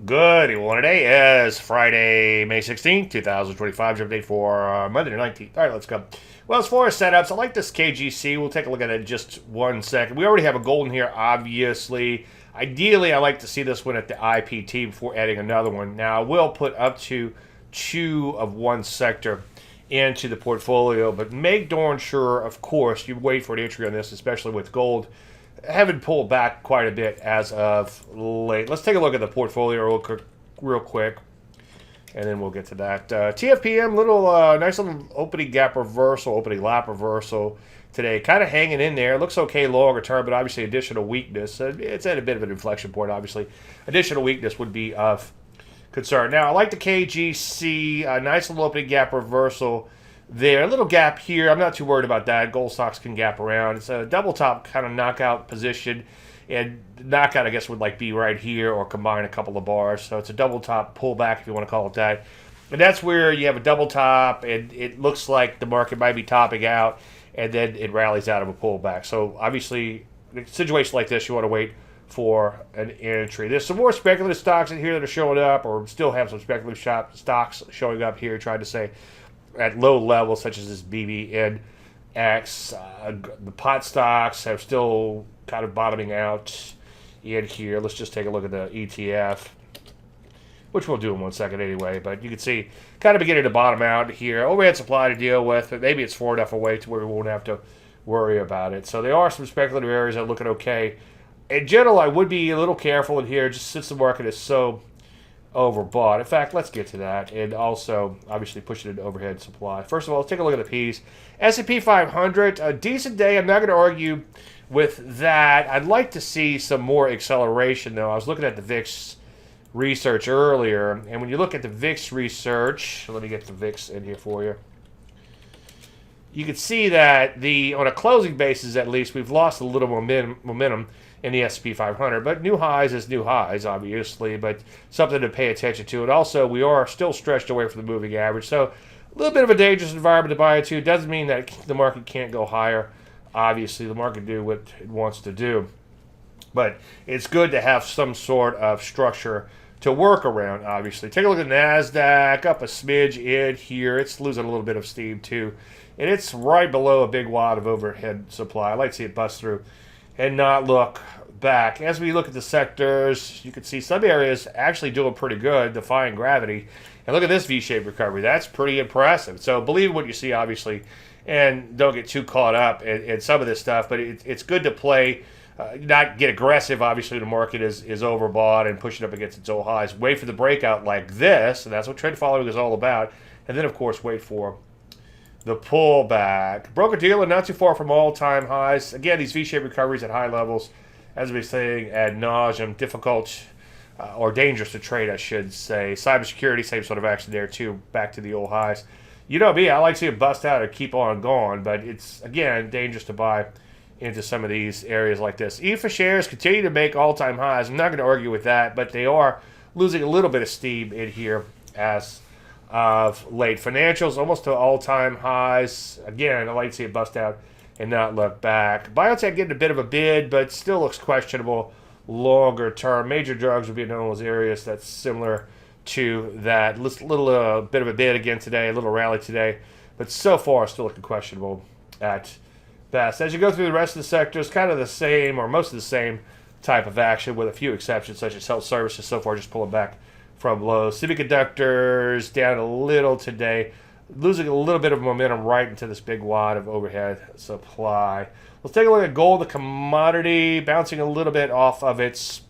Good. Today is Friday, May 16th, 2025. Update for Monday the 19th. All right, let's go. Well, as far as setups, I like this KGC. We'll take a look at it in just 1 second. We already have a golden here, obviously. Ideally, I like to see this one at the IPT before adding another one. Now, I will put up to two of one sector into the portfolio, but make darn sure, of course, you wait for an entry on this, especially with gold having pulled back quite a bit as of late. Let's take a look at the portfolio real quick, and then we'll get to that. TFPM, nice little opening gap reversal, opening lap reversal today. Kind of hanging in there. Looks okay longer term, but obviously additional weakness. It's at a bit of an inflection point, obviously. Additional weakness would be of concern. Now, I like the KGC. Nice little opening gap reversal there. A little gap here. I'm not too worried about that. Gold stocks can gap around. It's a double top kind of knockout position. And knockout, I guess, would be right here or combine a couple of bars. So it's a double top pullback, if you want to call it that. And that's where you have a double top, and it looks like the market might be topping out, and then it rallies out of a pullback. So obviously, in a situation like this, you want to wait for an entry. There's some more speculative stocks in here that are showing up, or still have some speculative stocks showing up here, trying to say at low levels, such as this BBNX. The pot stocks have still kind of bottoming out in here. Let's just take a look at the ETF, which we'll do in 1 second anyway. But you can see kind of beginning to bottom out here. Overhead supply to deal with, but maybe it's far enough away to where we won't have to worry about it. So there are some speculative areas that are looking okay. In general, I would be a little careful in here, just since the market is so overbought. In fact, let's get to that, and also obviously push it into overhead supply. First of all, let's take a look at the P's. S&P 500, a decent day. I'm not going to argue with that. I'd like to see some more acceleration, though. I was looking at the VIX research earlier, and when you look at the VIX research, let me get the VIX in here for you. You can see that on a closing basis, at least, we've lost a little momentum in the S&P 500, but new highs is new highs, obviously, but something to pay attention to. And also, we are still stretched away from the moving average, so a little bit of a dangerous environment to buy into. Doesn't mean that the market can't go higher. Obviously, the market can do what it wants to do, but it's good to have some sort of structure to work around, obviously. Take a look at NASDAQ, up a smidge in here. It's losing a little bit of steam, too, and it's right below a big wad of overhead supply. I like to see it bust through and not look back. As we look at the sectors, you can see some areas actually doing pretty good, defying gravity. And look at this V-shaped recovery. That's pretty impressive. So believe what you see, obviously, and don't get too caught up in some of this stuff. But it's good to play, not get aggressive. Obviously, the market is overbought and pushing up against its old highs. Wait for the breakout like this, and that's what trend following is all about. And then, of course, wait for the pullback. Broker-dealer not too far from all-time highs. Again, these V-shaped recoveries at high levels, as we've been saying ad nauseum, difficult or dangerous to trade, I should say. Cybersecurity, same sort of action there too, back to the old highs. You know me, I like to see it bust out and keep on going, but it's, again, dangerous to buy into some of these areas like this. EFA shares continue to make all-time highs. I'm not going to argue with that, but they are losing a little bit of steam in here as of late. Financials almost to all-time highs. Again, I like to see it bust out and not look back. Biotech getting a bit of a bid, but still looks questionable longer term. Major drugs would be in one of those areas that's similar to that. Little bit of a bid again today, a little rally today, but so far still looking questionable at best. As you go through the rest of the sectors, kind of the same, or most of the same type of action, with a few exceptions, such as health services so far just pulling back from lows. Semiconductors down a little today, losing a little bit of momentum right into this big wad of overhead supply. Let's take a look at gold, the commodity, bouncing a little bit off of its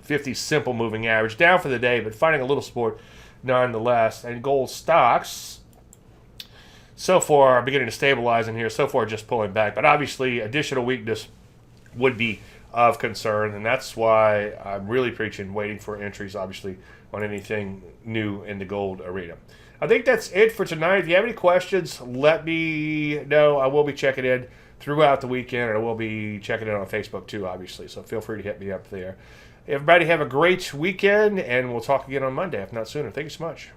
50 simple moving average, down for the day, but finding a little support nonetheless. And gold stocks so far are beginning to stabilize in here, so far just pulling back, but obviously additional weakness would be of concern, and that's why I'm really preaching waiting for entries, obviously, on anything new in the gold arena. I think that's it for tonight. If you have any questions, let me know. I will be checking in throughout the weekend, and I will be checking in on Facebook too, obviously, so feel free to hit me up there. Everybody have a great weekend, and we'll talk again on Monday, if not sooner. Thank you so much.